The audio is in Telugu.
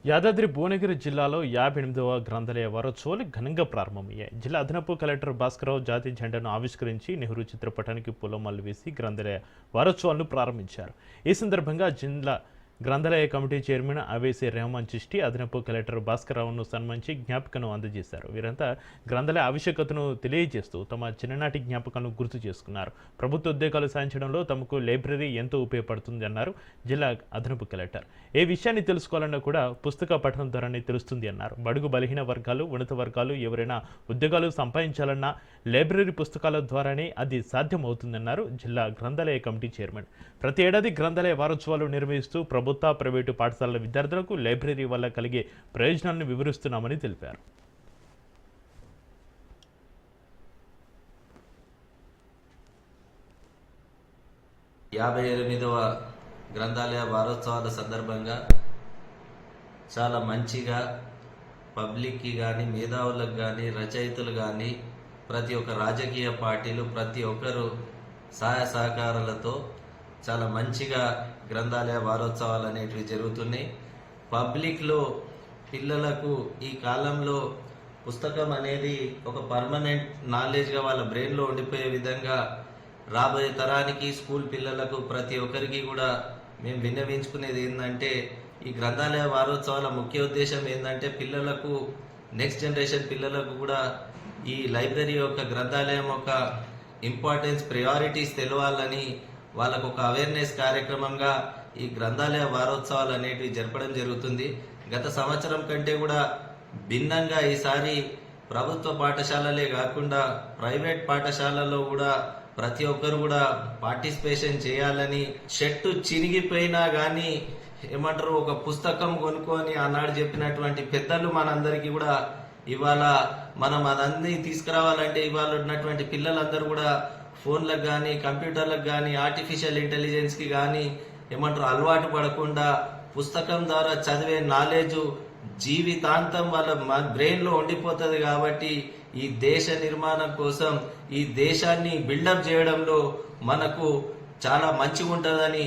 యాదాద్రి భువనగిరి జిల్లాలో 58వ గ్రంథాలయ వారోత్సవాలు ఘనంగా ప్రారంభమయ్యాయి. జిల్లా అదనపు కలెక్టర్ భాస్కరరావు జాతీయ జెండాను ఆవిష్కరించి నెహ్రూ చిత్రపటానికి పూలమాలలు వేసి గ్రంథాలయ వారోత్సవాలను ప్రారంభించారు. ఈ సందర్భంగా జిల్లా గ్రంథాలయ కమిటీ చైర్మన్ అవేసి రెహమాన్ చిష్టి అదనపు కలెక్టర్ భాస్కరరావును సన్మానించి జ్ఞాపికను అందజేశారు. వీరంతా గ్రంథాలయ ఆవశ్యకతను తెలియజేస్తూ తమ చిన్ననాటి జ్ఞాపకాలను గుర్తు చేసుకున్నారు. ప్రభుత్వ ఉద్యోగాలు సాధించడంలో తమకు లైబ్రరీ ఎంతో ఉపయోగపడుతుంది అన్నారు జిల్లా అదనపు కలెక్టర్. ఏ విషయాన్ని తెలుసుకోవాలన్నా కూడా పుస్తక పఠనం ద్వారానే తెలుస్తుంది అన్నారు. బడుగు బలహీన వర్గాలు, ఉన్నత వర్గాలు ఎవరైనా ఉద్యోగాలు సంపాదించాలన్నా లైబ్రరీ పుస్తకాల ద్వారానే అది సాధ్యమవుతుందన్నారు జిల్లా గ్రంథాలయ కమిటీ చైర్మన్. ప్రతి ఏడాది గ్రంథాలయ వారోత్సవాలు నిర్వహిస్తూ ప్రభుత్వ, ప్రైవేటు పాఠశాలల విద్యార్థులకు లైబ్రరీ వల్ల కలిగే ప్రయోజనాలను వివరిస్తున్నామని తెలిపారు. యాభై 58వ గ్రంథాలయ వారోత్సవాల సందర్భంగా చాలా మంచిగా పబ్లిక్కి కానీ, మేధావులకు కానీ, రచయితలు కానీ, ప్రతి ఒక్క రాజకీయ పార్టీలు ప్రతి ఒక్కరు సహాయ సహకారాలతో చాలా మంచిగా గ్రంథాలయ వారోత్సవాలు అనేటివి జరుగుతున్నాయి. పబ్లిక్లో పిల్లలకు ఈ కాలంలో పుస్తకం అనేది ఒక పర్మనెంట్ నాలెడ్జ్గా వాళ్ళ బ్రెయిన్లో ఉండిపోయే విధంగా రాబోయే తరానికి, స్కూల్ పిల్లలకు ప్రతి ఒక్కరికి కూడా మేము విన్నవించుకునేది ఏంటంటే, ఈ గ్రంథాలయ వారోత్సవాల ముఖ్య ఉద్దేశం ఏంటంటే పిల్లలకు, నెక్స్ట్ జనరేషన్ పిల్లలకు కూడా ఈ లైబ్రరీ యొక్క గ్రంథాలయం యొక్క ఇంపార్టెన్స్, ప్రయారిటీస్ తెలవాలని వాళ్ళకు ఒక అవేర్నెస్ కార్యక్రమంగా ఈ గ్రంథాలయ వారోత్సవాలు అనేటివి జరపడం జరుగుతుంది. గత సంవత్సరం కంటే కూడా భిన్నంగా ఈసారి ప్రభుత్వ పాఠశాలలే కాకుండా ప్రైవేట్ పాఠశాలలో కూడా ప్రతి ఒక్కరు కూడా పార్టిసిపేషన్ చేయాలని, షర్టు చినిగిపోయినా కానీ ఏమంటారు ఒక పుస్తకం కొనుక్కొని ఆనాడు చెప్పినటువంటి పెద్దలు మనందరికీ కూడా ఇవాళ మనం అదన్నీ తీసుకురావాలంటే ఇవాళ ఉన్నటువంటి పిల్లలందరూ కూడా ఫోన్లకు కానీ, కంప్యూటర్లకు కానీ, ఆర్టిఫిషియల్ ఇంటెలిజెన్స్కి కానీ ఏమంటారు అలవాటు పడకుండా పుస్తకం ద్వారా చదివే నాలెడ్జ్ జీవితాంతం వాళ్ళ బ్రెయిన్లో ఉండిపోతుంది. కాబట్టి ఈ దేశ నిర్మాణం కోసం, ఈ దేశాన్ని బిల్డప్ చేయడంలో మనకు చాలా మంచిగా ఉంటుందని